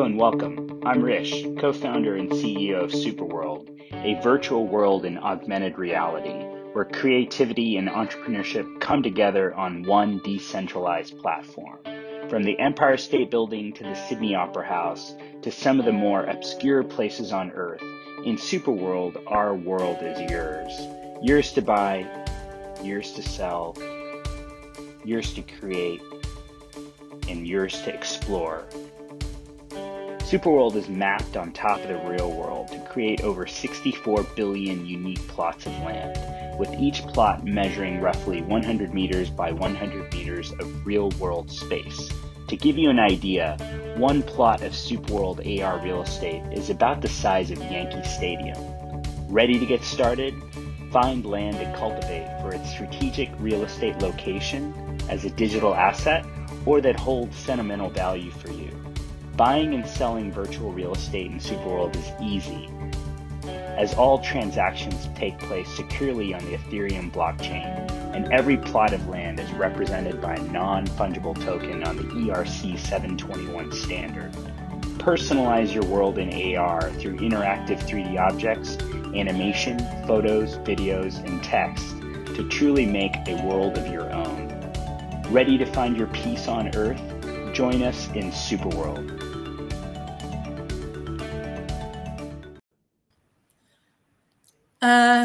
and welcome. I'm Rish, co-founder and CEO of SuperWorld, a virtual world in augmented reality where creativity and entrepreneurship come together on one decentralized platform. From the Empire State Building to the Sydney Opera House to some of the more obscure places on Earth, in SuperWorld, our world is yours. Yours to buy, yours to sell, yours to create, and yours to explore. SuperWorld is mapped on top of the real world to create over 64 billion unique plots of land, with each plot measuring roughly 100 meters by 100 meters of real-world space. To give you an idea, one plot of SuperWorld AR real estate is about the size of Yankee Stadium. Ready to get started? Find land to cultivate for its strategic real estate location as a digital asset or that holds sentimental value for you. Buying and selling virtual real estate in SuperWorld is easy, as all transactions take place securely on the Ethereum blockchain, and every plot of land is represented by a non-fungible token on the ERC 721 standard. Personalize your world in AR through interactive 3D objects, animation, photos, videos, and text to truly make a world of your own. Ready to find your peace on Earth? Join us in SuperWorld.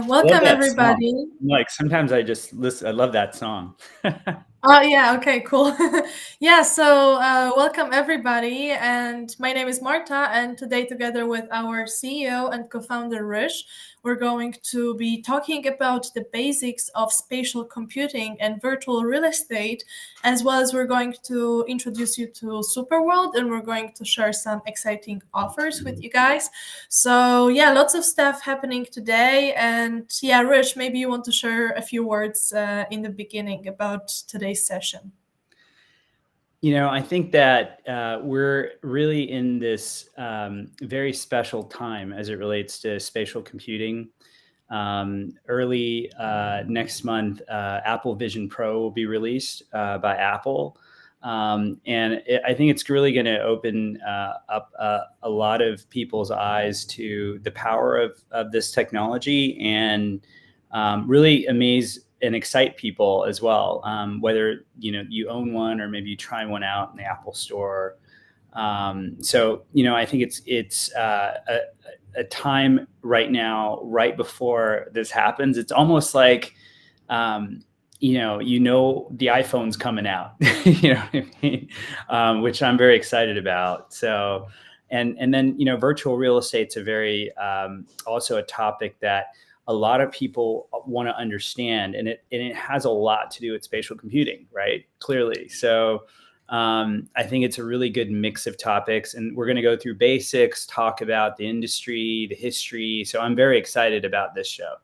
Welcome everybody. Like sometimes I just listen. I love that song. Oh yeah, okay, cool. Yeah, so welcome everybody, and my name is Marta, and today together with our CEO and co-founder Rish, we're going to be talking about the basics of spatial computing and virtual real estate, as well as we're going to introduce you to SuperWorld, and we're going to share some exciting offers with you guys. So yeah, lots of stuff happening today, and yeah, Rish, maybe you want to share a few words in the beginning about today's session. I think that we're really in this very special time as it relates to spatial computing. Early next month, Apple Vision Pro will be released by Apple. I think it's really going to open up a lot of people's eyes to the power of this technology and really amaze and excite people as well, whether you own one or maybe you try one out in the Apple Store. I think it's a time right now, right before this happens. It's almost like the iPhone's coming out, you know what I mean? Which I'm very excited about. So, and then virtual real estate's a very also a topic that a lot of people want to understand, and it has a lot to do with spatial computing, right? Clearly. So I think it's a really good mix of topics, and we're going to go through basics, talk about the industry, the history. So I'm very excited about this show.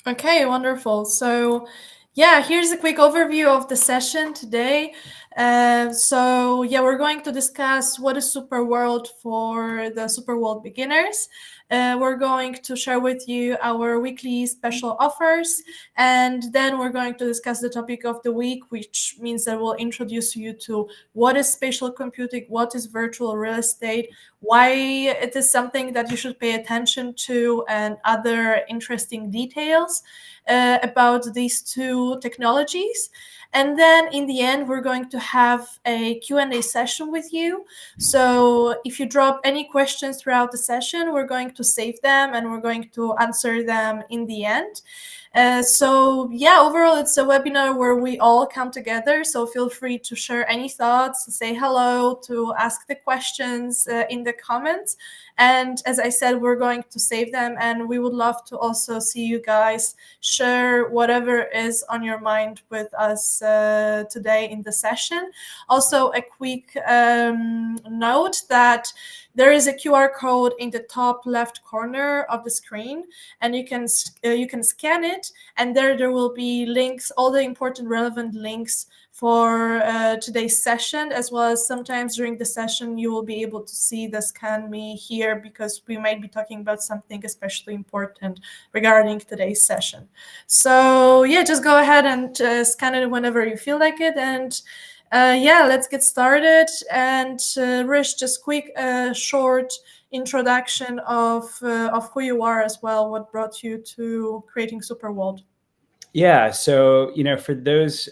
Okay, wonderful. So yeah, here's a quick overview of the session today. We're going to discuss what is SuperWorld for the SuperWorld beginners. We're going to share with you our weekly special offers, and then we're going to discuss the topic of the week, which means that we'll introduce you to what is spatial computing, what is virtual real estate, why it is something that you should pay attention to, and other interesting details about these two technologies. And then in the end, we're going to have a Q&A session with you. So if you drop any questions throughout the session, we're going to save them and we're going to answer them in the end. Overall, it's a webinar where we all come together. So feel free to share any thoughts, say hello, to ask the questions in the comments. And as I said, we're going to save them, and we would love to also see you guys share whatever is on your mind with us today in the session. Also, a quick note that there is a QR code in the top left corner of the screen, and you can scan it, and there will be links, all the important relevant links for today's session, as well as sometimes during the session you will be able to see the scan me here, because we might be talking about something especially important regarding today's session. So yeah, just go ahead and scan it whenever you feel like it. And Yeah, let's get started. And Rish, just quick, short introduction of who you are as well. What brought you to creating SuperWorld? Yeah, so for those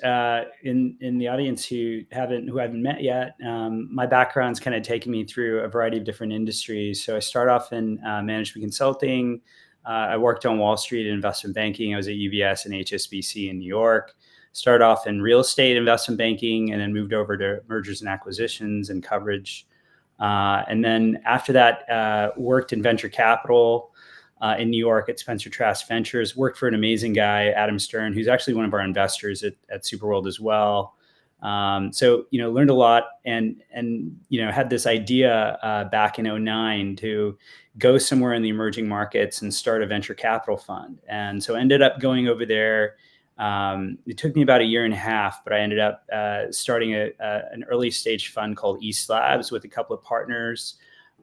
in the audience who haven't met yet, my background's kind of taken me through a variety of different industries. So I start off in management consulting. I worked on Wall Street in investment banking. I was at UBS and HSBC in New York. Started off in real estate investment banking, and then moved over to mergers and acquisitions and coverage. And then after that, worked in venture capital. In New York at Spencer Trask Ventures, worked for an amazing guy, Adam Stern, who's actually one of our investors at SuperWorld as well. So, learned a lot and had this idea back in 2009 to go somewhere in the emerging markets and start a venture capital fund. And so ended up going over there. It took me about 1.5 years, but I ended up starting an early stage fund called East Labs with a couple of partners.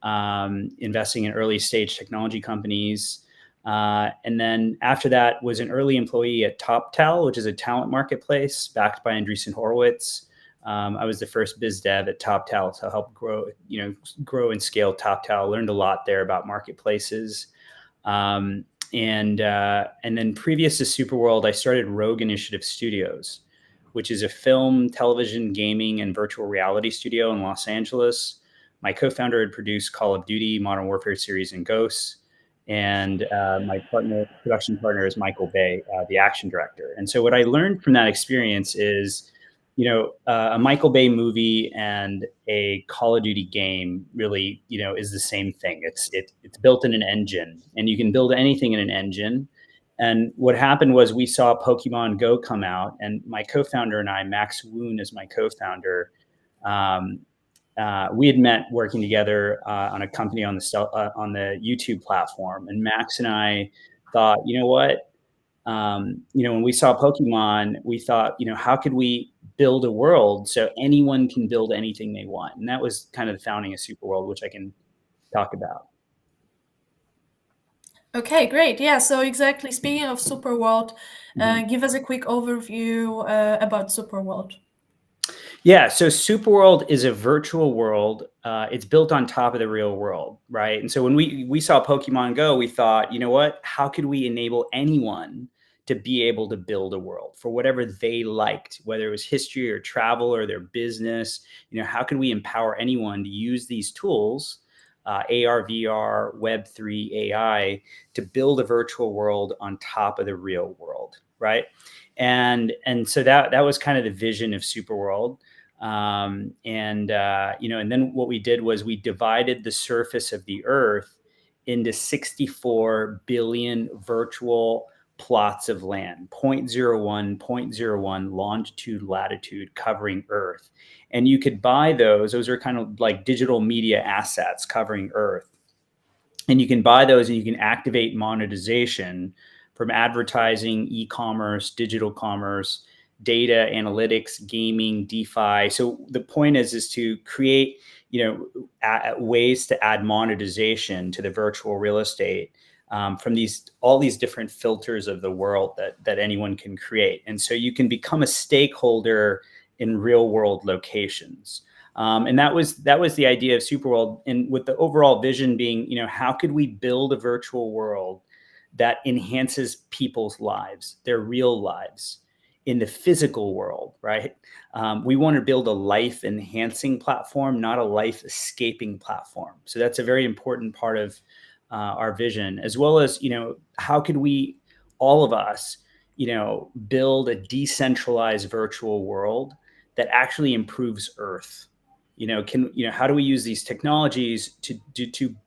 Investing in early stage technology companies. And then after that was an early employee at TopTal, which is a talent marketplace backed by Andreessen Horowitz. I was the first biz dev at TopTal to help grow and scale TopTal. Learned a lot there about marketplaces. And then previous to SuperWorld, I started Rogue Initiative Studios, which is a film, television, gaming, and virtual reality studio in Los Angeles. My co-founder had produced Call of Duty, Modern Warfare series, and Ghosts. And my production partner is Michael Bay, the action director. And so what I learned from that experience is, a Michael Bay movie and a Call of Duty game really, is the same thing. It's built in an engine, and you can build anything in an engine. And what happened was we saw Pokemon Go come out, and my co-founder and I, Max Woon is my co-founder, we had met working together on a company on the YouTube platform, and Max and I thought, when we saw Pokemon, we thought, how could we build a world so anyone can build anything they want? And that was kind of the founding of SuperWorld, which I can talk about. Okay, great. Yeah, so exactly. Speaking of SuperWorld, give us a quick overview about SuperWorld. Yeah, so SuperWorld is a virtual world. It's built on top of the real world, right? And so when we saw Pokemon Go, we thought, how could we enable anyone to be able to build a world for whatever they liked, whether it was history or travel or their business? How can we empower anyone to use these tools, AR, VR, Web3, AI, to build a virtual world on top of the real world, right? And so that was kind of the vision of SuperWorld. And then what we did was we divided the surface of the Earth into 64 billion virtual plots of land, 0.01 longitude, latitude covering Earth. And you could buy those. Those are kind of like digital media assets covering Earth. And you can buy those and you can activate monetization from advertising, e-commerce, digital commerce, data analytics, gaming, DeFi. So the point is to create, ways to add monetization to the virtual real estate from all these different filters of the world that anyone can create. And so you can become a stakeholder in real world locations. And that was the idea of SuperWorld. And with the overall vision being, how could we build a virtual world that enhances people's lives, their real lives in the physical world, right? We want to build a life enhancing platform, not a life escaping platform. So that's a very important part of our vision, as well as, how could we, all of us, build a decentralized virtual world that actually improves Earth? How do we use these technologies to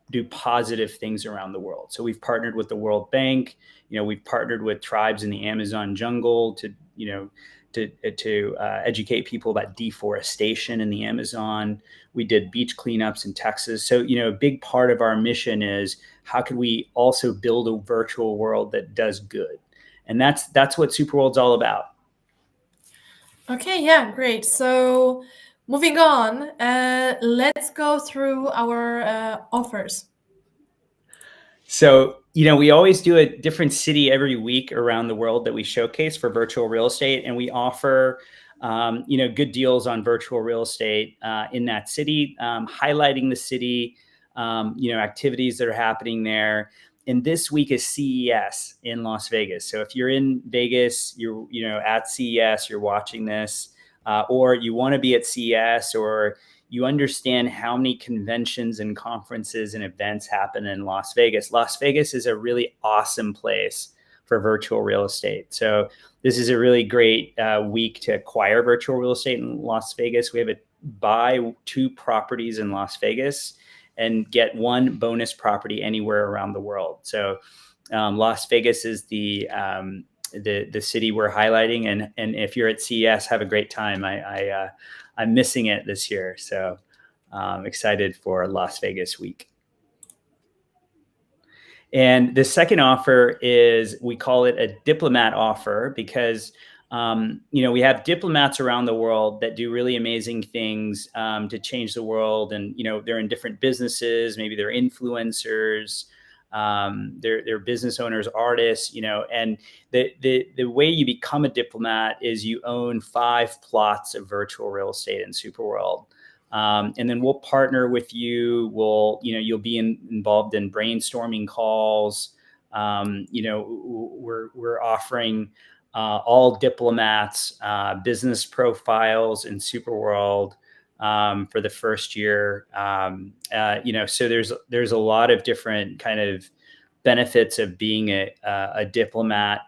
do positive things around the world? So we've partnered with the World Bank. We've partnered with tribes in the Amazon jungle to educate people about deforestation in the Amazon. We did beach cleanups in Texas. So, a big part of our mission is how can we also build a virtual world that does good? And that's what SuperWorld's all about. Okay, yeah, great. So moving on, let's go through our offers. So, we always do a different city every week around the world that we showcase for virtual real estate. And we offer good deals on virtual real estate in that city, highlighting the city, activities that are happening there. And this week is CES in Las Vegas. So if you're in Vegas, you're at CES, you're watching this, or you want to be at CES, or you understand how many conventions and conferences and events happen in Las Vegas. Las Vegas is a really awesome place for virtual real estate. So this is a really great week to acquire virtual real estate in Las Vegas. We have buy 2 properties in Las Vegas and get 1 bonus property anywhere around the world. So Las Vegas is the city we're highlighting, and if you're at CES, have a great time. I'm missing it this year, so excited for Las Vegas week. And the second offer is, we call it a diplomat offer, because we have diplomats around the world that do really amazing things to change the world, and they're in different businesses. Maybe they're influencers, they're business owners, artists, and the way you become a diplomat is you own 5 plots of virtual real estate in SuperWorld. And then we'll partner with you. You'll be involved in brainstorming calls. We're offering all diplomats business profiles in SuperWorld for the first year. So there's a lot of different kind of benefits of being a diplomat.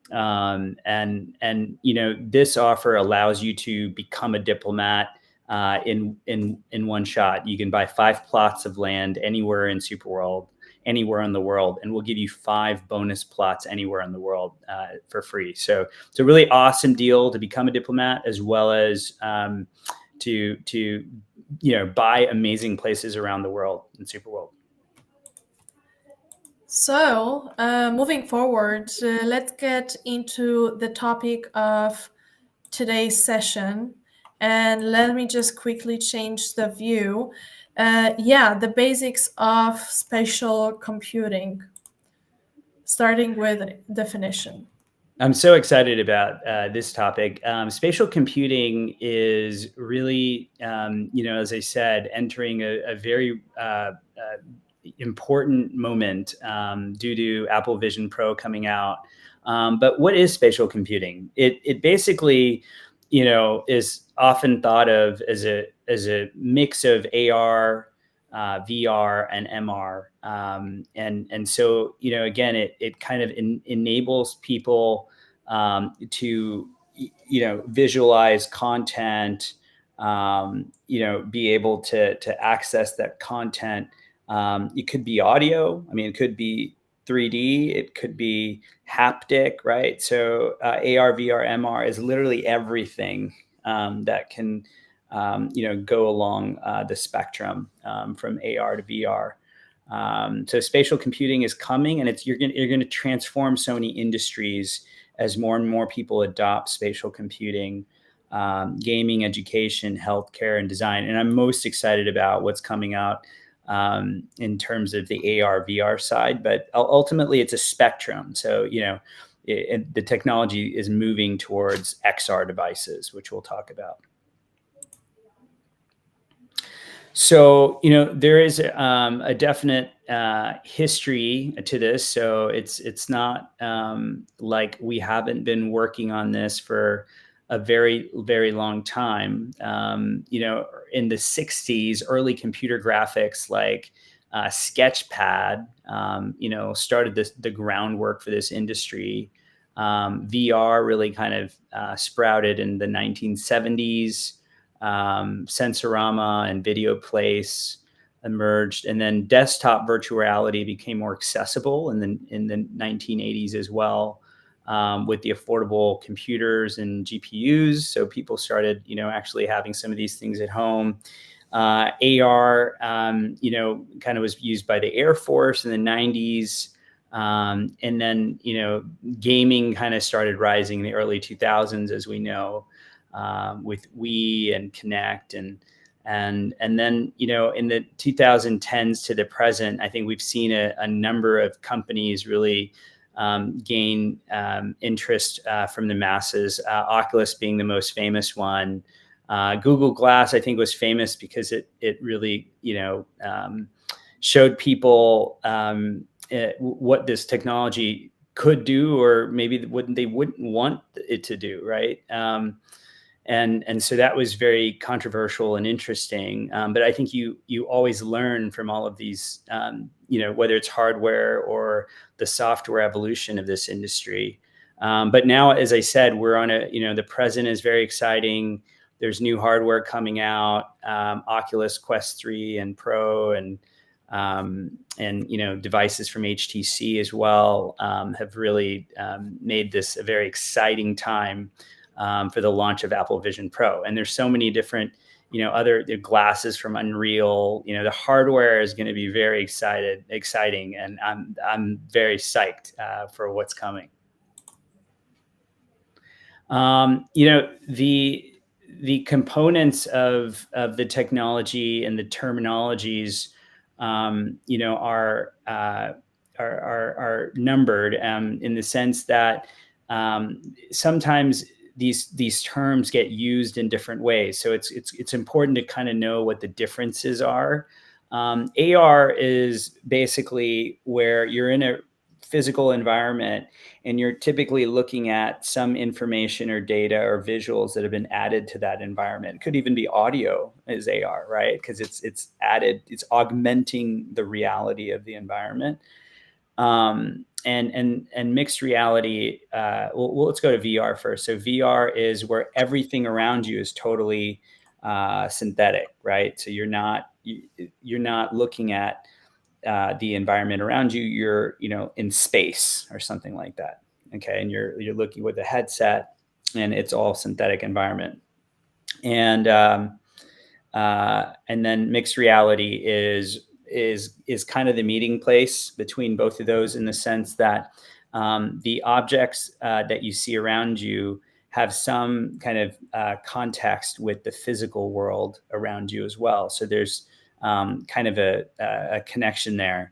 And this offer allows you to become a diplomat in one shot. You can buy 5 plots of land anywhere in SuperWorld, anywhere in the world, and we'll give you 5 bonus plots anywhere in the world for free. So it's a really awesome deal to become a diplomat, as well as to buy amazing places around the world in SuperWorld. So moving forward, let's get into the topic of today's session. And let me just quickly change the view. The basics of spatial computing, starting with definition. I'm so excited about this topic. Spatial computing is really, as I said, entering a very important moment due to Apple Vision Pro coming out. But what is spatial computing? It basically, is often thought of as a mix of AR, VR, and MR. And so, again, it kind of enables people to, visualize content, be able to access that content. It could be audio. It could be 3D, it could be haptic, right? So AR, VR, MR is literally everything that can, go along the spectrum from AR to VR. So spatial computing is coming, and you're going to transform so many industries as more and more people adopt spatial computing, gaming, education, healthcare, and design. And I'm most excited about what's coming out in terms of the AR, VR side, but ultimately it's a spectrum. So, the technology is moving towards XR devices, which we'll talk about. So, there is a definite history to this. So it's not like we haven't been working on this for a very, very long time. In the 60s, early computer graphics like Sketchpad, started the groundwork for this industry. VR really kind of sprouted in the 1970s. Sensorama and Video Place emerged, and then desktop virtual reality became more accessible in the 1980s as well. With the affordable computers and GPUs. So people started, actually having some of these things at home. AR, kind of was used by the Air Force in the 90s. And then, gaming kind of started rising in the early 2000s, as we know, with Wii and Kinect. And then, in the 2010s to the present, I think we've seen a number of companies really gain interest from the masses. Oculus being the most famous one. Google Glass, I think, was famous because it really, showed people what this technology could do, or maybe they wouldn't want it to do, right? And so that was very controversial and interesting. But I think you always learn from all of these, whether it's hardware or the software evolution of this industry. But now, as I said, we're on the present is very exciting. There's new hardware coming out, Oculus Quest 3 and Pro, and devices from HTC as well have really made this a very exciting time for the launch of Apple Vision Pro. And there's so many different, other glasses from Unreal. The hardware is going to be very exciting, and I'm very psyched for what's coming. The components of the technology and the terminologies, are numbered in the sense that sometimes these terms get used in different ways. So it's important to kind of know what the differences are. AR is basically where you're in a physical environment and you're typically looking at some information or data or visuals that have been added to that environment. It could even be audio as AR, right? Because it's augmenting the reality of the environment. And mixed reality. Well, let's go to VR first. So VR is where everything around you is totally synthetic, right? So you're not looking at the environment around you. You're in space or something like that. Okay, and you're looking with a headset, and it's all synthetic environment. And then mixed reality is kind of the meeting place between both of those, in the sense that the objects that you see around you have some kind of context with the physical world around you as well. So there's kind of a connection there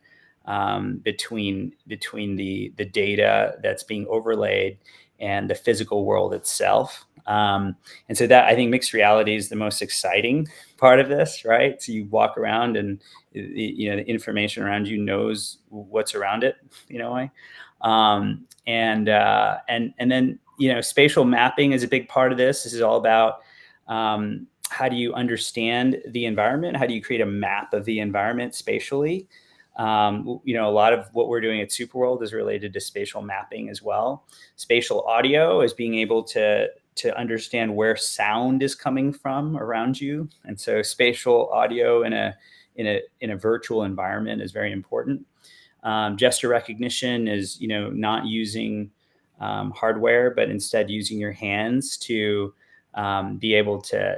between the data that's being overlaid and the physical world itself. And so that, I think, mixed reality is the most exciting part of this, right? So you walk around and the information around you knows what's around it, and then spatial mapping is a big part of this. This is all about how do you understand the environment? How do you create a map of the environment spatially? A lot of what we're doing at SuperWorld is related to spatial mapping as well. Spatial audio is being able to understand where sound is coming from around you, and so spatial audio in a virtual environment is very important. Gesture recognition is not using hardware, but instead using your hands to be able to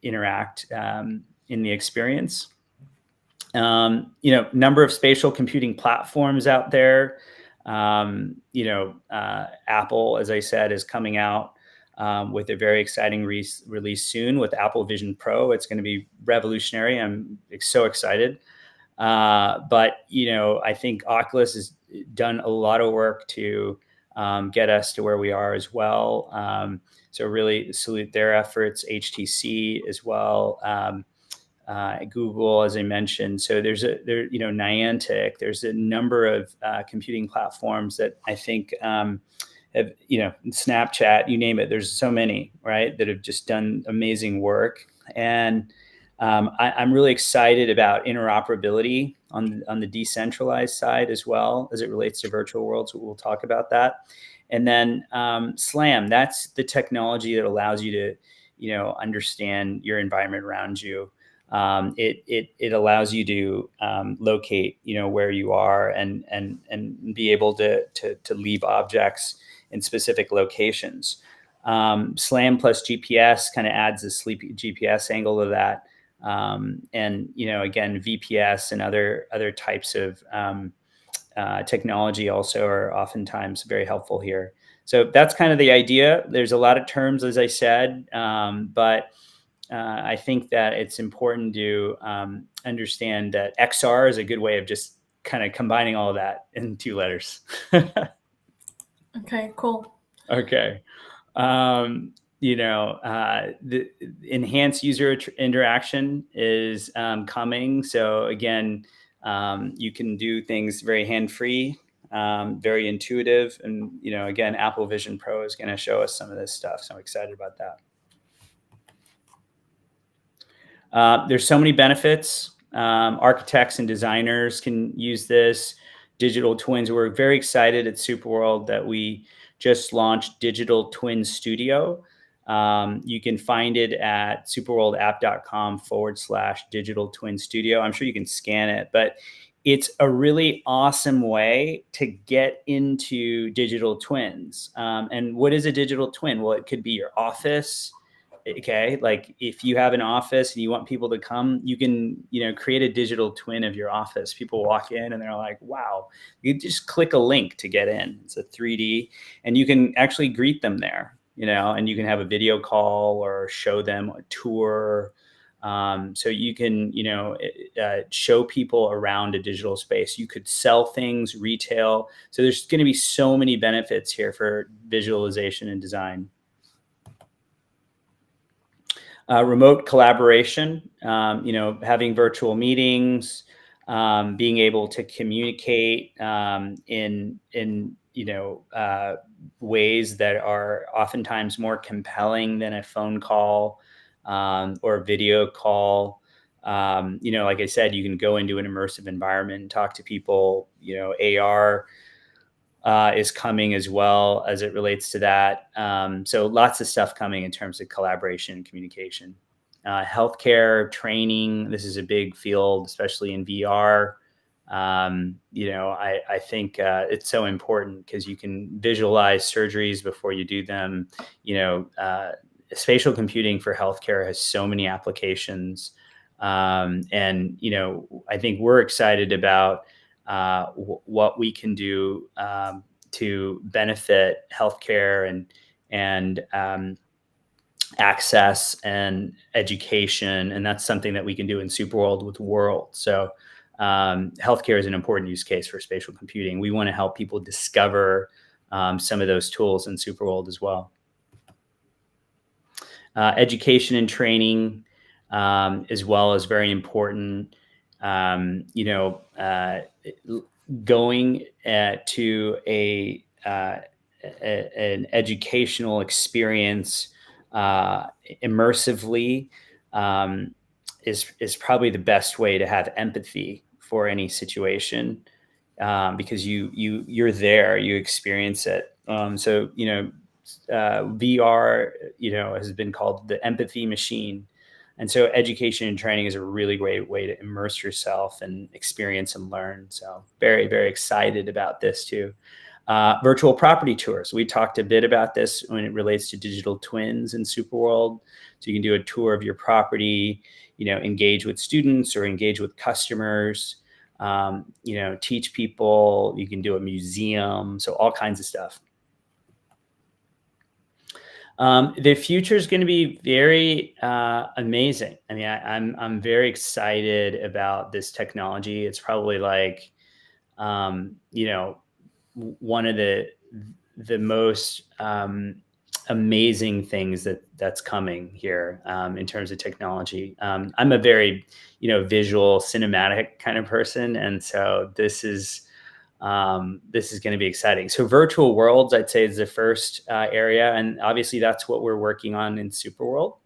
interact in the experience. Number of spatial computing platforms out there. Apple, as I said, is coming out with a very exciting release soon with Apple Vision Pro. It's going to be revolutionary. I'm so excited. But I think Oculus has done a lot of work to get us to where we are as well. So really salute their efforts. HTC as well. Google, as I mentioned. So there's Niantic. There's a number of computing platforms that I think have, Snapchat, you name it. There's so many, right, that have just done amazing work. And I'm really excited about interoperability on the decentralized side as well, as it relates to virtual worlds. We'll talk about that. And then SLAM, that's the technology that allows you to, understand your environment around you. It allows you to locate, where you are and be able to leave objects in specific locations. SLAM plus GPS kind of adds a sleepy GPS angle to that. And, again, VPS and other types of technology also are oftentimes very helpful here. So that's kind of the idea. There's a lot of terms, as I said, but I think that it's important to understand that XR is a good way of just kind of combining all of that in 2 letters. Okay, cool. Okay. The enhanced user interaction is coming. So again, you can do things very hand-free, very intuitive. And, again, Apple Vision Pro is going to show us some of this stuff. So I'm excited about that. There's so many benefits. Architects and designers can use this. Digital twins. We're very excited at SuperWorld that we just launched Digital Twin Studio. You can find it at superworldapp.com/digital twin studio. I'm sure you can scan it, but it's a really awesome way to get into digital twins. And what is a digital twin? Well, it could be your office. Okay. Like if you have an office and you want people to come, you can, create a digital twin of your office. People walk in and they're like, wow, you just click a link to get in. It's a 3D and you can actually greet them there, and you can have a video call or show them a tour. So you can, show people around a digital space. You could sell things, retail. So there's going to be so many benefits here for visualization and design. Remote collaboration, having virtual meetings, being able to communicate in ways that are oftentimes more compelling than a phone call or a video call. Like I said, you can go into an immersive environment and talk to people. AR is coming as well as it relates to that. So lots of stuff coming in terms of collaboration and communication. Healthcare, training, this is a big field, especially in VR. I think it's so important because you can visualize surgeries before you do them. Spatial computing for healthcare has so many applications. I think we're excited about what we can do to benefit healthcare and access and education. And that's something that we can do in SuperWorld with World. So healthcare is an important use case for spatial computing. We want to help people discover some of those tools in SuperWorld as well. Education and training as well is very important. Going to an educational experience immersively is probably the best way to have empathy for any situation because you're there, you experience it. VR, has been called the empathy machine. And so education and training is a really great way to immerse yourself and experience and learn. So very, very excited about this too. Virtual property tours. We talked a bit about this when it relates to digital twins in SuperWorld. So you can do a tour of your property, engage with students or engage with customers, teach people. You can do a museum. So all kinds of stuff. The future is going to be very amazing. I mean, I'm very excited about this technology. It's probably like, one of the most amazing things that's coming here in terms of technology. I'm a very, visual, cinematic kind of person, and so this is going to be exciting. So virtual worlds, I'd say, is the first area. And obviously that's what we're working on in SuperWorld.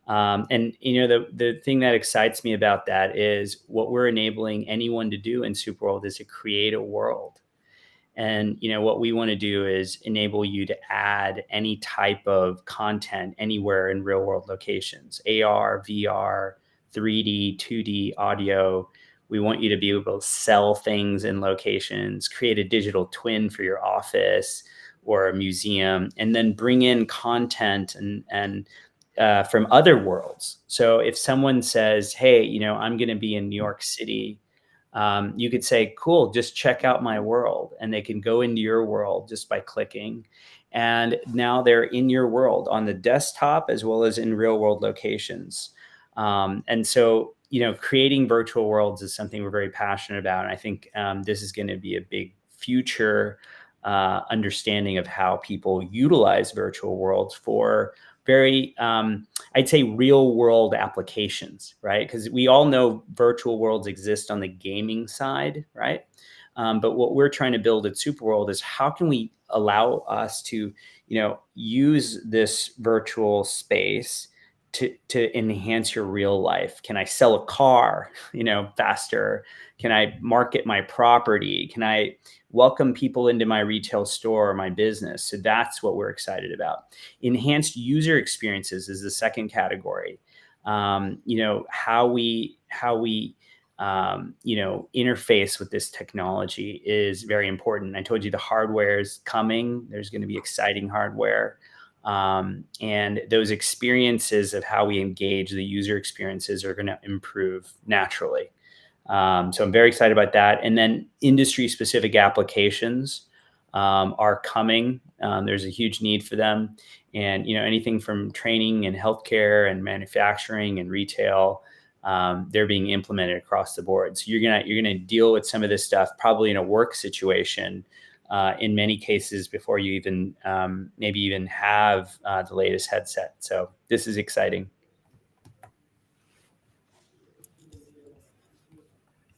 The thing that excites me about that is what we're enabling anyone to do in SuperWorld is to create a world. And, what we want to do is enable you to add any type of content anywhere in real world locations, AR, VR, 3D, 2D, audio. We want you to be able to sell things in locations, create a digital twin for your office or a museum, and then bring in content and from other worlds. So if someone says, hey, I'm going to be in New York City, you could say, cool, just check out my world. And they can go into your world just by clicking. And now they're in your world on the desktop as well as in real world locations. And so, creating virtual worlds is something we're very passionate about. And I think this is going to be a big future understanding of how people utilize virtual worlds for very, I'd say, real world applications, right? Because we all know virtual worlds exist on the gaming side, right? But what we're trying to build at SuperWorld is how can we allow us to, use this virtual space to enhance your real life? Can I sell a car, faster? Can I market my property? Can I welcome people into my retail store or my business? So that's what we're excited about. Enhanced user experiences is the second category. How we interface with this technology is very important. I told you the hardware is coming. There's going to be exciting hardware. And those experiences of how we engage, the user experiences, are going to improve naturally. So I'm very excited about that. And then industry-specific applications are coming. There's a huge need for them. And, anything from training and healthcare and manufacturing and retail, they're being implemented across the board. So you're gonna deal with some of this stuff probably in a work situation in many cases before you even maybe even have the latest headset. So this is exciting.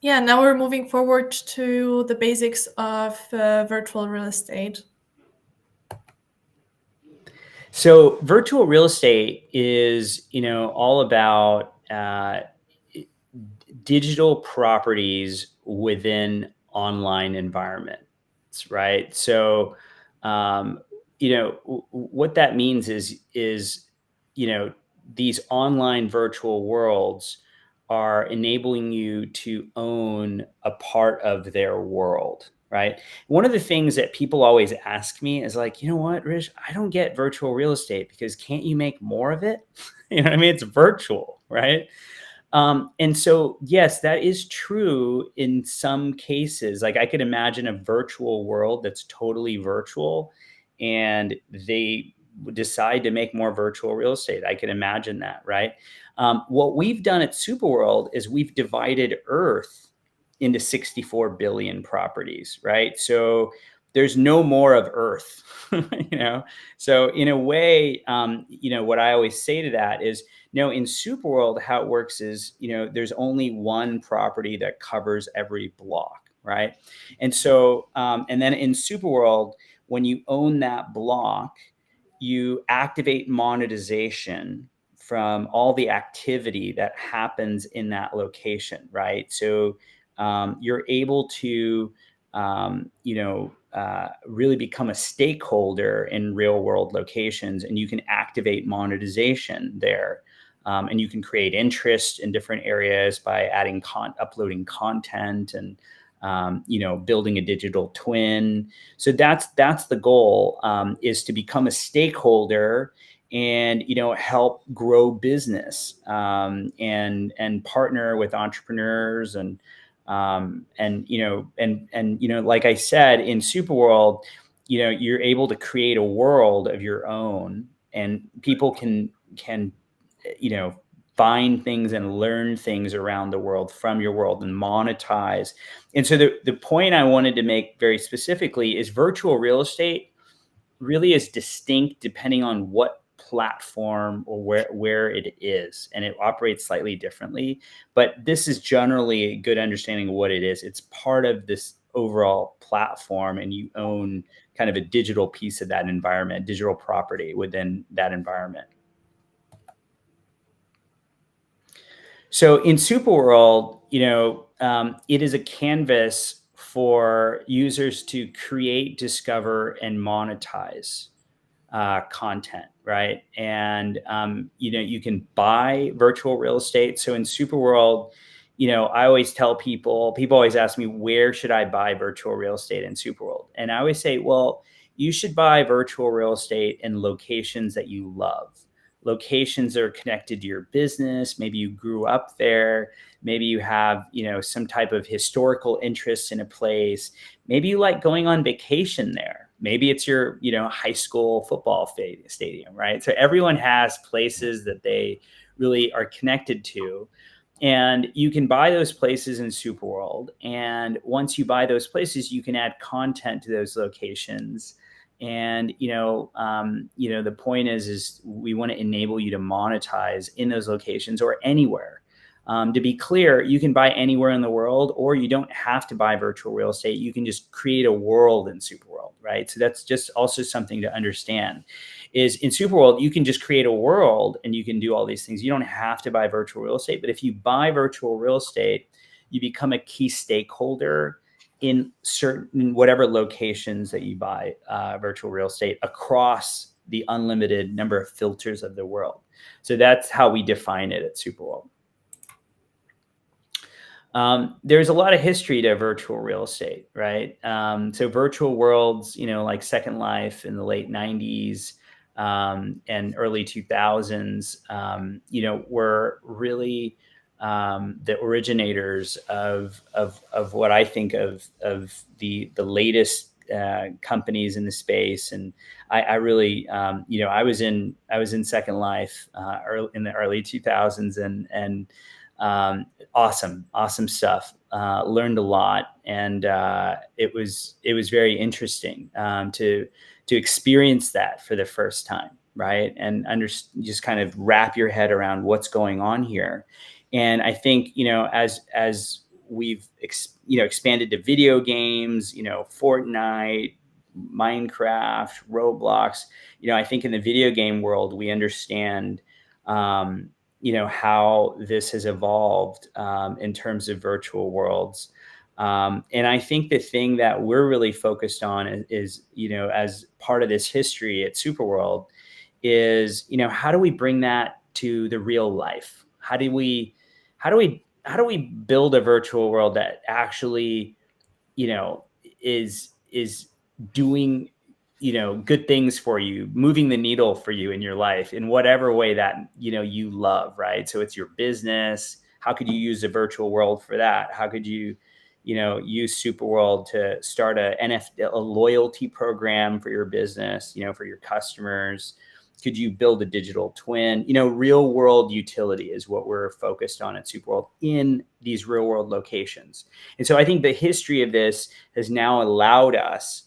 Yeah, now we're moving forward to the basics of virtual real estate. So virtual real estate is, all about digital properties within online environments, right? So, what that means is, these online virtual worlds are enabling you to own a part of their world, right? One of the things that people always ask me is like, you know what, Rich, I don't get virtual real estate because can't you make more of it? You know what I mean? It's virtual, right? And so, yes, that is true in some cases. Like I could imagine a virtual world that's totally virtual and they decide to make more virtual real estate. I can imagine that, right? What we've done at SuperWorld is we've divided Earth into 64 billion properties, right? So there's no more of Earth, So in a way, what I always say to that is, in SuperWorld, how it works is, there's only one property that covers every block, right? And so, and then in SuperWorld, when you own that block, you activate monetization from all the activity that happens in that location, right? So you're able to, really become a stakeholder in real world locations, and you can activate monetization there. And you can create interest in different areas by adding uploading content and building a digital twin. So that's the goal, is to become a stakeholder and help grow business, and partner with entrepreneurs and like I said, in SuperWorld, you're able to create a world of your own, and people can find things and learn things around the world from your world and monetize. And so the point I wanted to make very specifically is virtual real estate really is distinct depending on what platform or where it is, and it operates slightly differently, but this is generally a good understanding of what it is. It's part of this overall platform, and you own kind of a digital piece of that environment, digital property within that environment. So in SuperWorld, it is a canvas for users to create, discover, and monetize content, right? And you can buy virtual real estate. So in SuperWorld, I always tell people always ask me, where should I buy virtual real estate in SuperWorld? And I always say, well, you should buy virtual real estate in locations that you love. Locations that are connected to your business. Maybe you grew up there. Maybe you have, some type of historical interest in a place. Maybe you like going on vacation there. Maybe it's your, high school football stadium, right? So everyone has places that they really are connected to. And you can buy those places in SuperWorld. And once you buy those places, you can add content to those locations. And the point is we want to enable you to monetize in those locations or anywhere. To be clear, you can buy anywhere in the world, or you don't have to buy virtual real estate. You can just create a world in SuperWorld, right? So that's just also something to understand. Is in SuperWorld, you can just create a world and you can do all these things. You don't have to buy virtual real estate, but if you buy virtual real estate, you become a key stakeholder in certain whatever locations that you buy virtual real estate across the unlimited number of filters of the world. So that's how we define it at SuperWorld. There's a lot of history to virtual real estate, right? So virtual worlds, like Second Life in the late 90s and early 2000s, were really the originators of what I think of the latest companies in the space. And I really, I was in Second Life in the early 2000s, and awesome stuff. Learned a lot, and it was very interesting to experience that for the first time, right? And just kind of wrap your head around what's going on here. And I think as we've expanded to video games, Fortnite, Minecraft, Roblox, I think in the video game world we understand how this has evolved in terms of virtual worlds. And I think the thing that we're really focused on is as part of this history at SuperWorld is, how do we bring that to the real life? How do we build a virtual world that actually, is doing good things for you, moving the needle for you in your life in whatever way that, you love, right? So it's your business. How could you use a virtual world for that? How could you, use SuperWorld to start a loyalty program for your business, for your customers? Could you build a digital twin? Real world utility is what we're focused on at SuperWorld in these real world locations. And so I think the history of this has now allowed us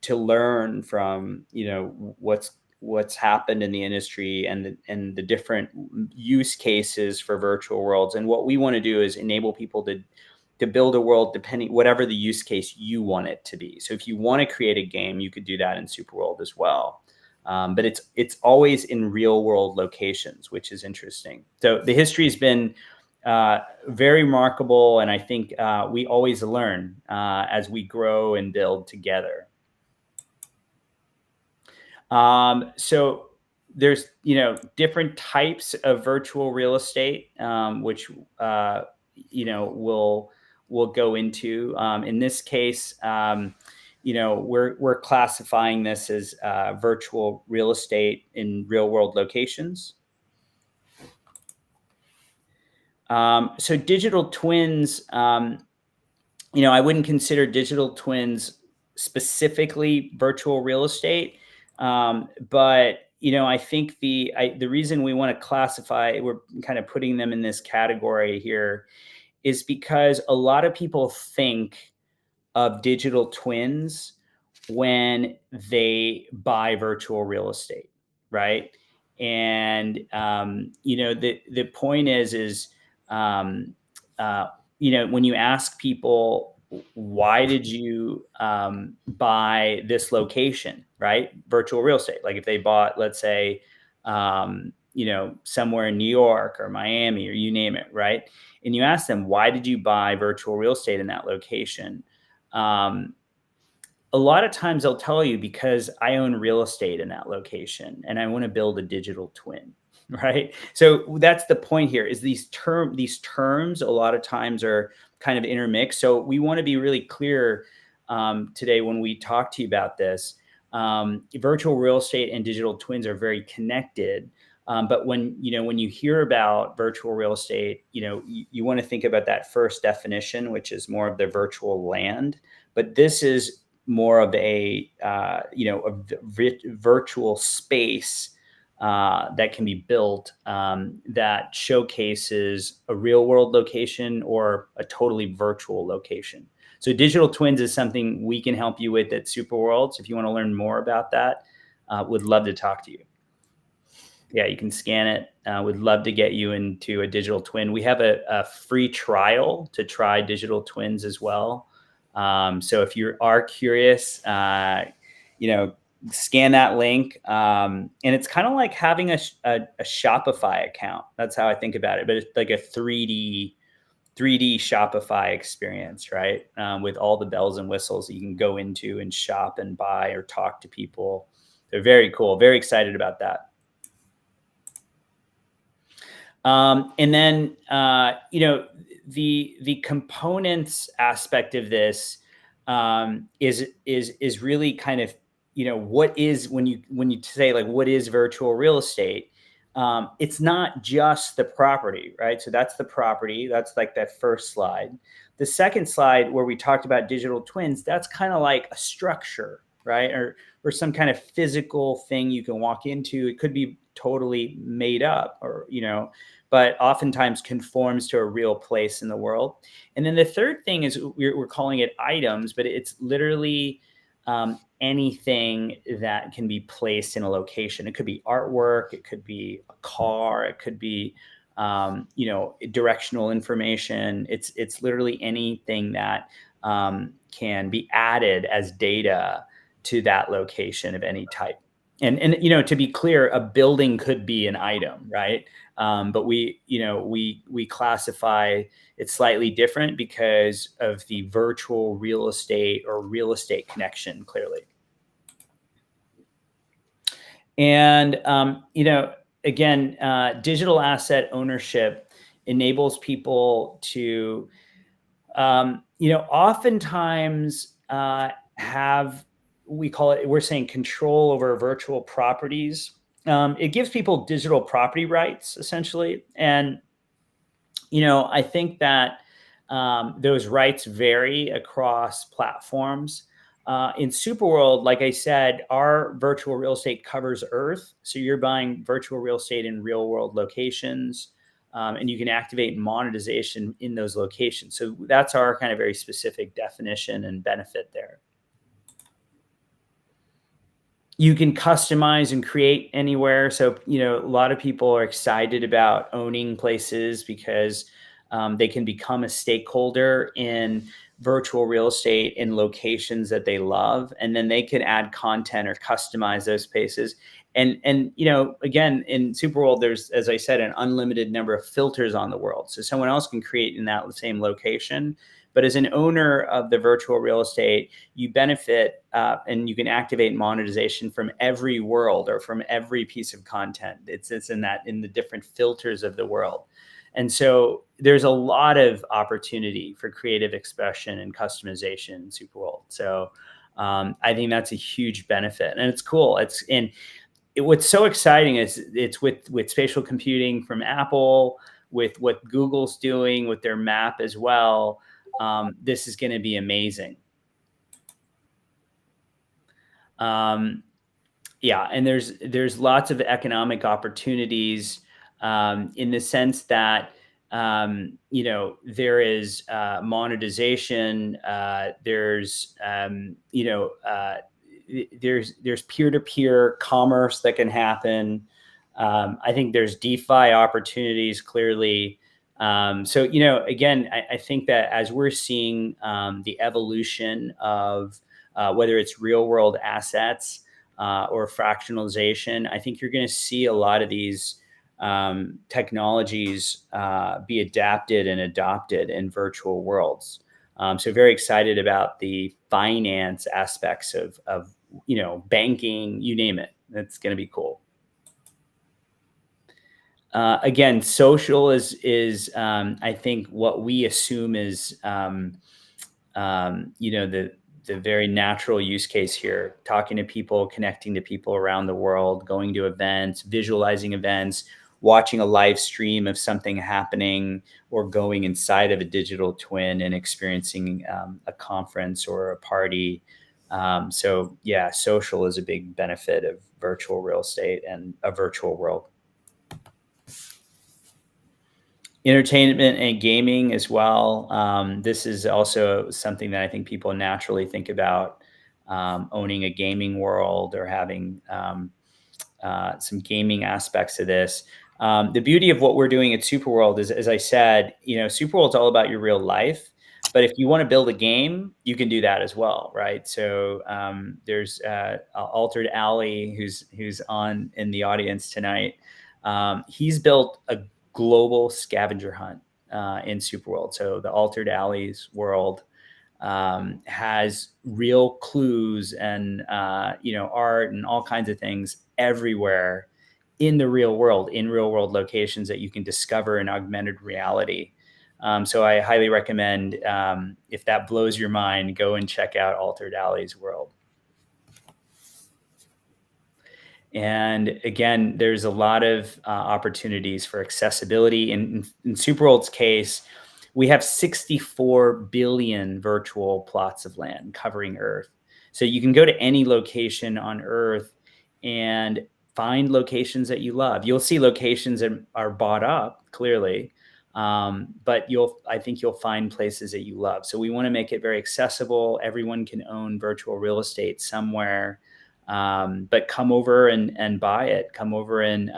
to learn from what's happened in the industry and the different use cases for virtual worlds. And what we want to do is enable people to build a world depending whatever the use case you want it to be. So if you want to create a game, you could do that in SuperWorld as well. But it's always in real world locations, which is interesting. So the history has been very remarkable, and I think we always learn as we grow and build together. So there's different types of virtual real estate, which we'll go into. In this case, we're classifying this as virtual real estate in real world locations. So digital twins, I wouldn't consider digital twins specifically virtual real estate. But, I think the reason we want to classify, we're kind of putting them in this category here, is because a lot of people think of digital twins when they buy virtual real estate, right? And, the point is when you ask people, why did you buy this location, right? Virtual real estate. Like if they bought, let's say, somewhere in New York or Miami or you name it, right? And you ask them, why did you buy virtual real estate in that location? A lot of times they'll tell you, because I own real estate in that location and I want to build a digital twin, right? So that's the point here, is these terms a lot of times are kind of intermixed. So we want to be really clear today when we talk to you about this. Virtual real estate and digital twins are very connected. But when you hear about virtual real estate, you want to think about that first definition, which is more of the virtual land. But this is more of a virtual space that can be built that showcases a real world location or a totally virtual location. So digital twins is something we can help you with at SuperWorld. So if you want to learn more about that, would love to talk to you. Yeah, you can scan it. Would love to get you into a digital twin. We have a free trial to try digital twins as well. So if you are curious, scan that link. And it's kind of like having a Shopify account. That's how I think about it. But it's like a 3D Shopify experience, right? With all the bells and whistles that you can go into and shop and buy or talk to people. They're very cool. Very excited about that. And then, the components aspect of this is really kind of, what is, when you say like, what is virtual real estate? It's not just the property, right? So that's the property. That's like that first slide. The second slide where we talked about digital twins, that's kind of like a structure, right? Or some kind of physical thing you can walk into. It could be totally made up, or, but oftentimes conforms to a real place in the world. And then the third thing is we're calling it items, but it's literally anything that can be placed in a location. It could be artwork, it could be a car, it could be directional information. It's literally anything that can be added as data to that location of any type. And to be clear, a building could be an item, right? But we classify it slightly different because of the virtual real estate or real estate connection, clearly. And again, digital asset ownership enables people to, oftentimes have, we're saying control over virtual properties. It gives people digital property rights, essentially. And, I think that those rights vary across platforms. In SuperWorld, like I said, our virtual real estate covers Earth. So you're buying virtual real estate in real world locations, and you can activate monetization in those locations. So that's our kind of very specific definition and benefit there. You can customize and create anywhere. So, a lot of people are excited about owning places because they can become a stakeholder in virtual real estate in locations that they love. And then they can add content or customize those spaces. And again, in SuperWorld, there's, as I said, an unlimited number of filters on the world. So someone else can create in that same location. But as an owner of the virtual real estate, you benefit and you can activate monetization from every world or from every piece of content. It's in the different filters of the world. And so there's a lot of opportunity for creative expression and customization in SuperWorld. So I think that's a huge benefit, and it's cool. What's so exciting is it's with spatial computing from Apple, with what Google's doing with their map as well. This is going to be amazing. And there's lots of economic opportunities in the sense that there is monetization. There's peer-to-peer commerce that can happen. I think there's DeFi opportunities, clearly. So, again, I think that as we're seeing the evolution of whether it's real world assets or fractionalization, I think you're going to see a lot of these technologies be adapted and adopted in virtual worlds. So very excited about the finance aspects of banking, you name it. That's going to be cool. Again, social is I think what we assume is the very natural use case here: talking to people, connecting to people around the world, going to events, visualizing events, watching a live stream of something happening, or going inside of a digital twin and experiencing a conference or a party So yeah, social is a big benefit of virtual real estate and a virtual world. Entertainment and gaming as well. This is also something that I think people naturally think about, owning a gaming world or having some gaming aspects to this. The beauty of what we're doing at SuperWorld is, as I said, SuperWorld's all about your real life. But if you want to build a game, you can do that as well, right? So there's Altered Alley, who's on in the audience tonight. He's built a global scavenger hunt in SuperWorld. So the Altered Alleys world has real clues and art and all kinds of things everywhere in the real world, in real world locations that you can discover in augmented reality. So I highly recommend, if that blows your mind, go and check out Altered Alleys world. And again, there's a lot of opportunities for accessibility. In SuperWorld's case, we have 64 billion virtual plots of land covering Earth. So you can go to any location on Earth and find locations that you love. You'll see locations that are bought up, clearly, but I think you'll find places that you love. So we want to make it very accessible. Everyone can own virtual real estate somewhere. But come over and buy it. Come over and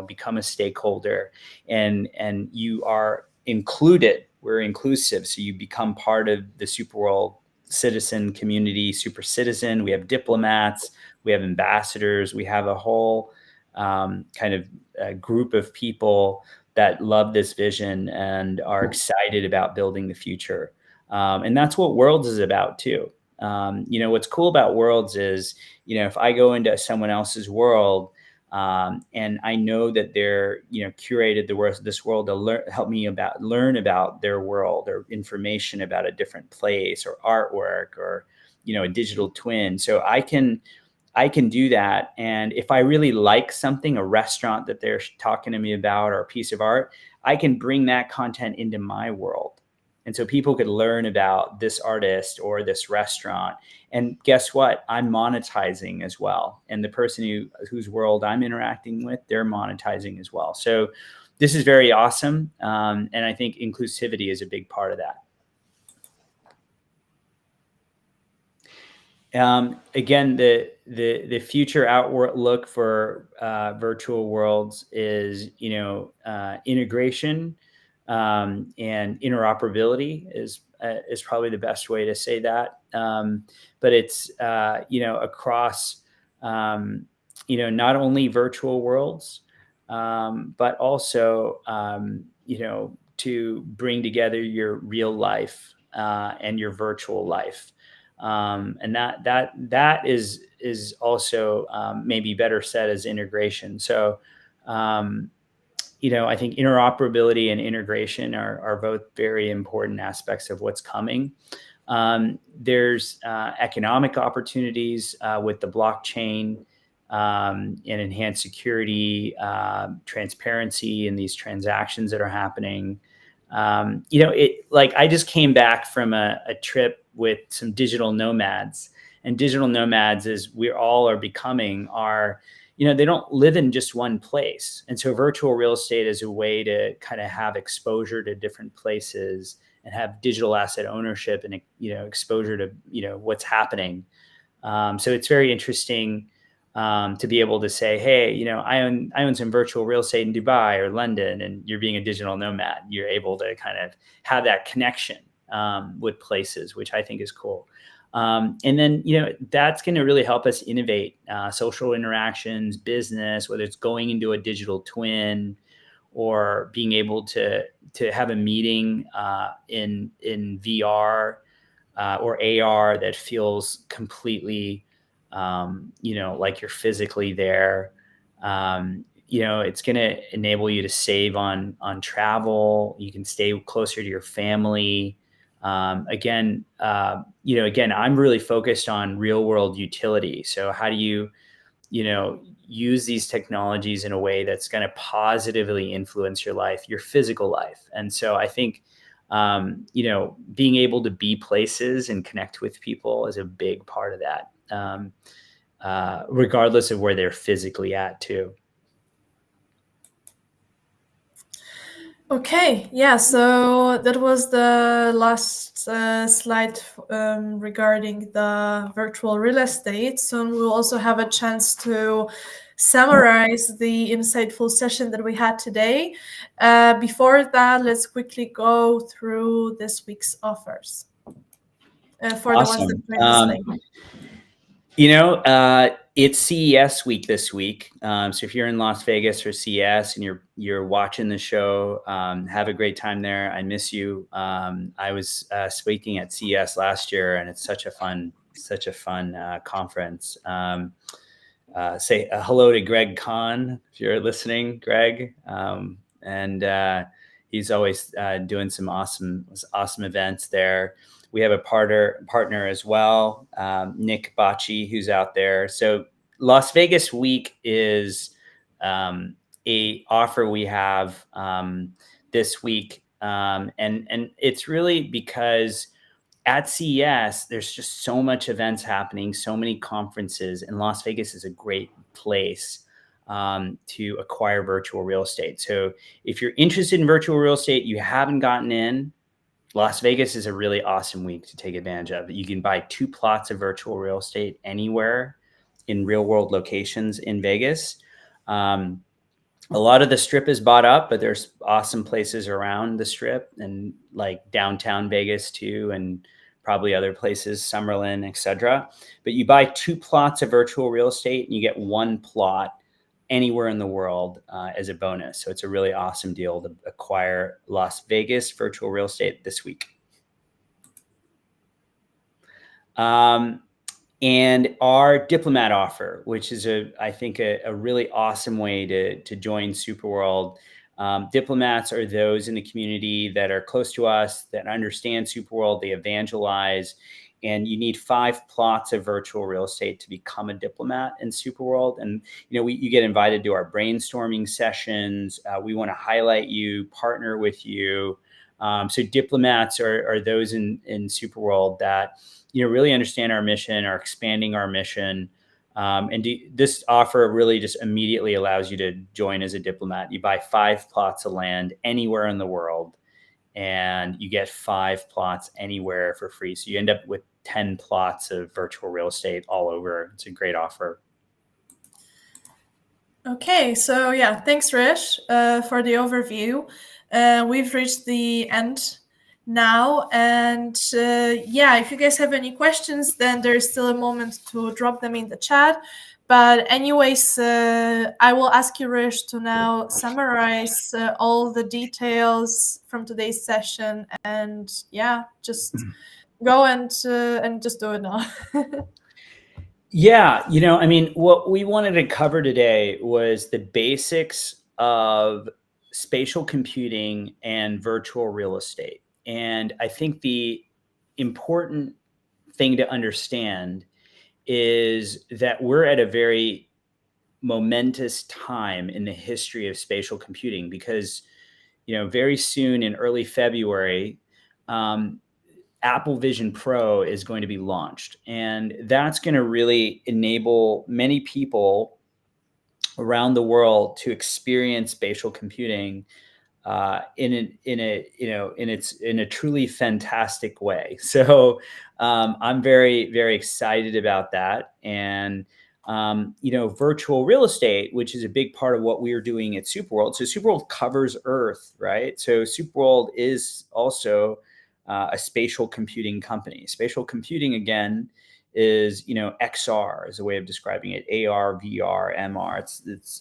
become a stakeholder, and you are included. We're inclusive, so you become part of the SuperWorld citizen community, super citizen. We have diplomats, we have ambassadors, we have a whole kind of group of people that love this vision and are excited about building the future. And that's what Worlds is about too. What's cool about Worlds is, if I go into someone else's world, and I know that they're, curated this world to help me learn about their world or information about a different place or artwork or, a digital twin. So I can do that. And if I really like something, a restaurant that they're talking to me about or a piece of art, I can bring that content into my world. And so people could learn about this artist or this restaurant. And guess what? I'm monetizing as well. And the person whose world I'm interacting with, they're monetizing as well. So this is very awesome. And I think inclusivity is a big part of that. Again, the future outlook for virtual worlds is, integration. And interoperability is probably the best way to say that. But it's, across, not only virtual worlds, but also, to bring together your real life and your virtual life. And that is also maybe better said as integration. So, I think interoperability and integration are both very important aspects of what's coming. There's economic opportunities with the blockchain and enhanced security, transparency in these transactions that are happening. I just came back from a trip with some digital nomads, and digital nomads, as we all are becoming, they don't live in just one place. And so virtual real estate is a way to kind of have exposure to different places and have digital asset ownership and, exposure to, what's happening. So it's very interesting to be able to say, hey, I own some virtual real estate in Dubai or London, and you're being a digital nomad. You're able to kind of have that connection with places, which I think is cool. And then, that's going to really help us innovate social interactions, business, whether it's going into a digital twin or being able to have a meeting in VR or AR that feels completely, like you're physically there. It's going to enable you to save on travel. You can stay closer to your family. Again, I'm really focused on real world utility. So how do you, use these technologies in a way that's going to positively influence your life, your physical life? And so I think being able to be places and connect with people is a big part of that, regardless of where they're physically at too. Okay, yeah, so that was the last slide regarding the virtual real estate. So we'll also have a chance to summarize the insightful session that we had today. Before that, let's quickly go through this week's offers for the ones that joined us late. It's CES week this week. So if you're in Las Vegas for CES and you're watching the show, have a great time there. I miss you. I was speaking at CES last year, and it's such a fun conference. Say hello to Greg Kahn if you're listening, Greg. And he's always doing some awesome events there. We have a partner as well, Nick Bocci, who's out there. So Las Vegas week is a offer we have this week, and it's really because at CES there's just so much events happening, so many conferences, and Las Vegas is a great place to acquire virtual real estate. So if you're interested in virtual real estate, you haven't gotten in, Las Vegas is a really awesome week to take advantage of. You can buy 2 plots of virtual real estate anywhere in real world locations in Vegas. A lot of the strip is bought up, but there's awesome places around the strip and like downtown Vegas too, and probably other places, Summerlin, etc. But you buy 2 plots of virtual real estate and you get 1 plot anywhere in the world as a bonus. So it's a really awesome deal to acquire Las Vegas virtual real estate this week. And our diplomat offer, which is I think a really awesome way to join SuperWorld. Diplomats are those in the community that are close to us, that understand SuperWorld, they evangelize, and you need 5 plots of virtual real estate to become a diplomat in SuperWorld. And you get invited to our brainstorming sessions. We want to highlight you, partner with you. So diplomats are those in SuperWorld that really understand our mission, are expanding our mission. And this offer really just immediately allows you to join as a diplomat. You buy 5 plots of land anywhere in the world, and you get 5 plots anywhere for free. So you end up with 10 plots of virtual real estate all over. It's a great offer. Okay, so yeah, thanks, Rish, for the overview. We've reached the end now, and if you guys have any questions, then there's still a moment to drop them in the chat. But anyways, I will ask you, Rish, to now summarize all the details from today's session, and just go and just do it now. Yeah, what we wanted to cover today was the basics of spatial computing and virtual real estate. And I think the important thing to understand is that we're at a very momentous time in the history of spatial computing, because, very soon in early February, Apple Vision Pro is going to be launched. And that's going to really enable many people around the world to experience spatial computing in a truly fantastic way. So I'm very, very excited about that. And virtual real estate, which is a big part of what we are doing at SuperWorld. So SuperWorld covers Earth, right? So SuperWorld is also a spatial computing company. Spatial computing, again, is XR is a way of describing it. AR, VR, MR.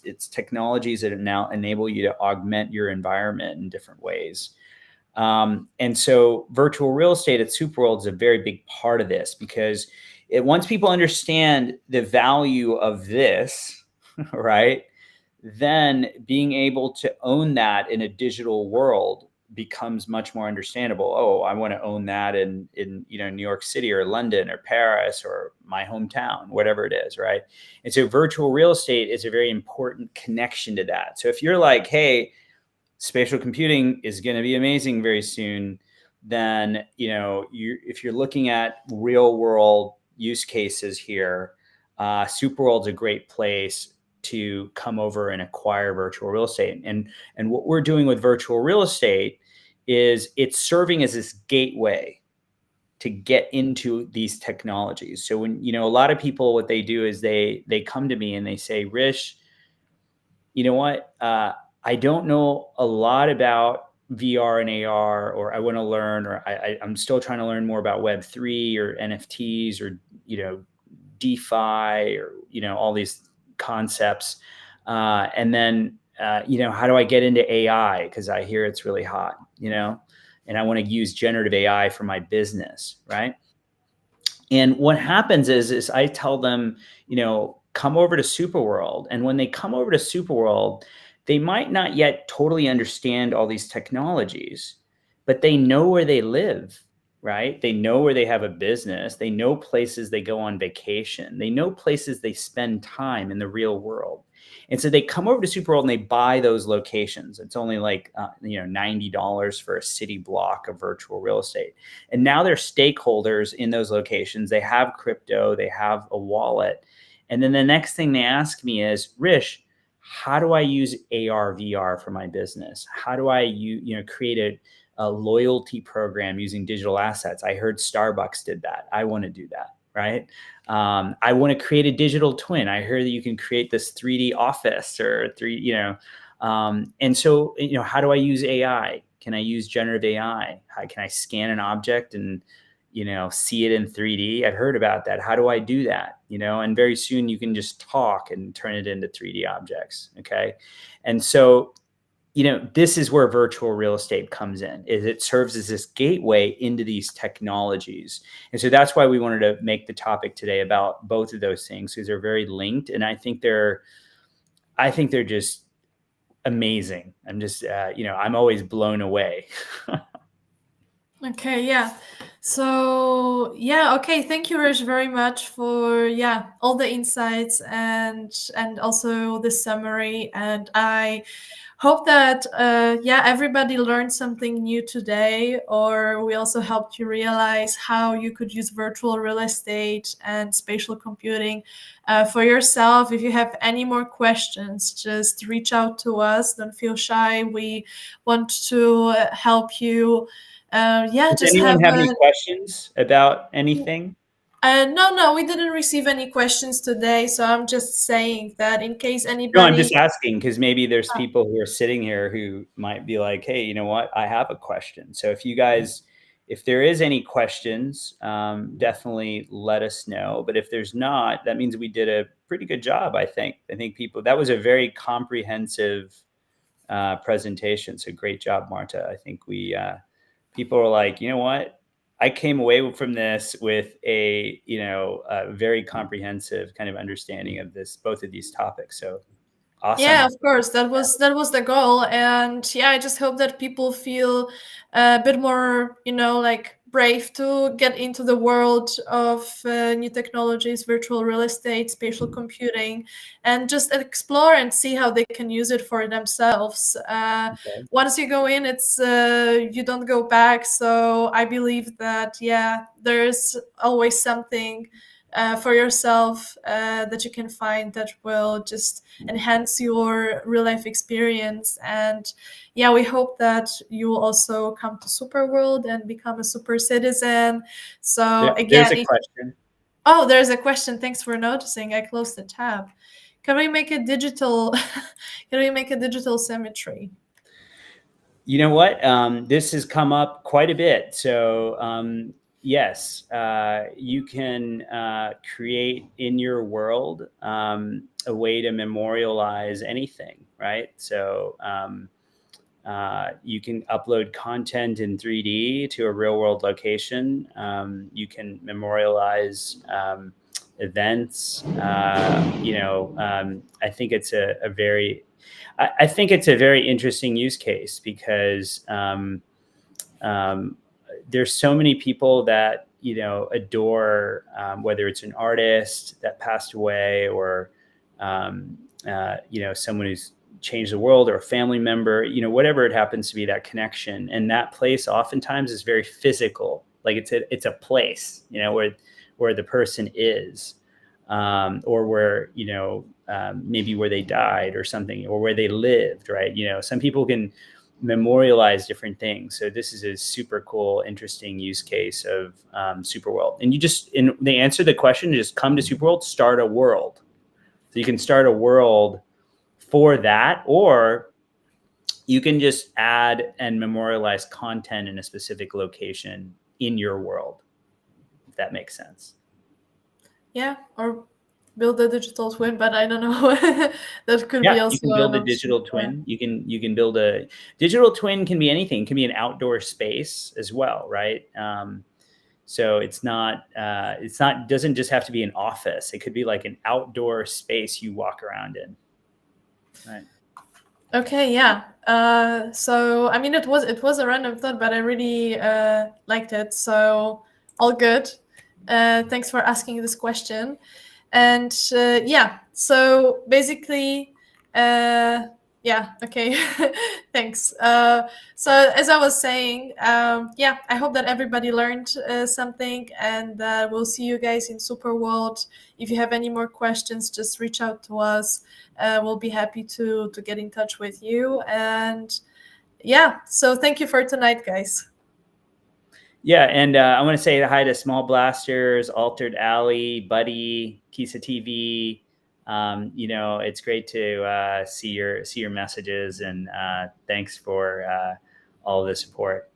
It's technologies that now enable you to augment your environment in different ways. And so virtual real estate at SuperWorld is a very big part of this, because once people understand the value of this, right, then being able to own that in a digital world becomes much more understandable. Oh, I want to own that in New York City or London or Paris or my hometown, whatever it is, right? And so virtual real estate is a very important connection to that. So if you're like, hey, spatial computing is going to be amazing very soon, then, if you're looking at real world use cases here, SuperWorld's a great place to come over and acquire virtual real estate. And what we're doing with virtual real estate is it's serving as this gateway to get into these technologies. So when, a lot of people, what they do is they come to me and they say, Rish, you know what? I don't know a lot about VR and AR, or I want to learn, or I'm still trying to learn more about Web3 or NFTs or, DeFi or, all these concepts. And then, how do I get into AI? Because I hear it's really hot, and I want to use generative AI for my business, right? And what happens is I tell them, come over to SuperWorld. And when they come over to SuperWorld, they might not yet totally understand all these technologies, but they know where they live, right? They know where they have a business. They know places they go on vacation. They know places they spend time in the real world. And so they come over to SuperWorld and they buy those locations. It's only like, $90 for a city block of virtual real estate. And now they're stakeholders in those locations. They have crypto, they have a wallet. And then the next thing they ask me is, Rish, how do I use AR, VR for my business? How do I create a loyalty program using digital assets? I heard Starbucks did that. I want to do that, right? I want to create a digital twin. I heard that you can create this 3D office or and so, how do I use AI? Can I use generative AI? How can I scan an object and, see it in 3D? I've heard about that. How do I do that? And very soon you can just talk and turn it into 3D objects. Okay. And so, this is where virtual real estate comes in, is it serves as this gateway into these technologies. And so that's why we wanted to make the topic today about both of those things, because they're very linked. And I think they're just amazing. I'm just, I'm always blown away. Okay, yeah. So, yeah, okay, thank you, Rish, very much for all the insights and also the summary. And I hope that everybody learned something new today, or we also helped you realize how you could use virtual real estate and spatial computing for yourself. If you have any more questions, just reach out to us. Don't feel shy. We want to help you. Does anyone have any questions about anything? No, we didn't receive any questions today. So I'm just saying that in case anybody... No, I'm just asking because maybe there's people who are sitting here who might be like, hey, you know what? I have a question. So if there is any questions, definitely let us know. But if there's not, that means we did a pretty good job, I think. That was a very comprehensive presentation. So great job, Marta. I think people are like, you know what? I came away from this with a very comprehensive kind of understanding of both of these topics. So awesome. Yeah, of course. That was the goal. And I just hope that people feel a bit more, brave to get into the world of new technologies, virtual real estate, spatial computing, and just explore and see how they can use it for themselves. Okay. Once you go in, it's you don't go back. So I believe that, there's always something for yourself that you can find that will just enhance your real life experience. And we hope that you will also come to SuperWorld and become a super citizen. So again, there's a question. Oh, there's a question. Thanks for noticing. I closed the tab. Can we make a digital symmetry? You know what? This has come up quite a bit. So yes, you can create in your world a way to memorialize anything, right? So you can upload content in 3D to a real world location. You can memorialize events. I think it's I think it's a very interesting use case because there's so many people that adore, whether it's an artist that passed away or someone who's change the world, or a family member, whatever it happens to be, that connection. And that place oftentimes is very physical. Like it's a place, where the person is, or where, maybe where they died or something, or where they lived, right? Some people can memorialize different things. So this is a super cool, interesting use case of SuperWorld. And they answer the question, just come to SuperWorld, start a world. So you can start a world for that, or you can just add and memorialize content in a specific location in your world, if that makes sense. Yeah, or build a digital twin, but I don't know. That could be also. You can build a digital twin. You can build a digital twin. Can be anything. It can be an outdoor space as well, right? So it's not doesn't just have to be an office. It could be like an outdoor space you walk around in. Right. Okay. Yeah. So I mean, it was a random thought, but I really liked it. So all good. Thanks for asking this question. And yeah, so basically, okay, thanks. So as I was saying, yeah, I hope that everybody learned something, and we'll see you guys in SuperWorld. If you have any more questions, just reach out to us. We'll be happy to get in touch with you. And yeah, so thank you for tonight, guys. Yeah, and I want to say hi to Small Blasters, Altered Alley, Buddy, Kisa TV. It's great to see your messages, and thanks for all the support.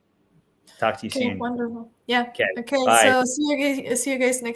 Talk to you soon. Wonderful. Yeah. Okay. Okay. Bye. So see you guys next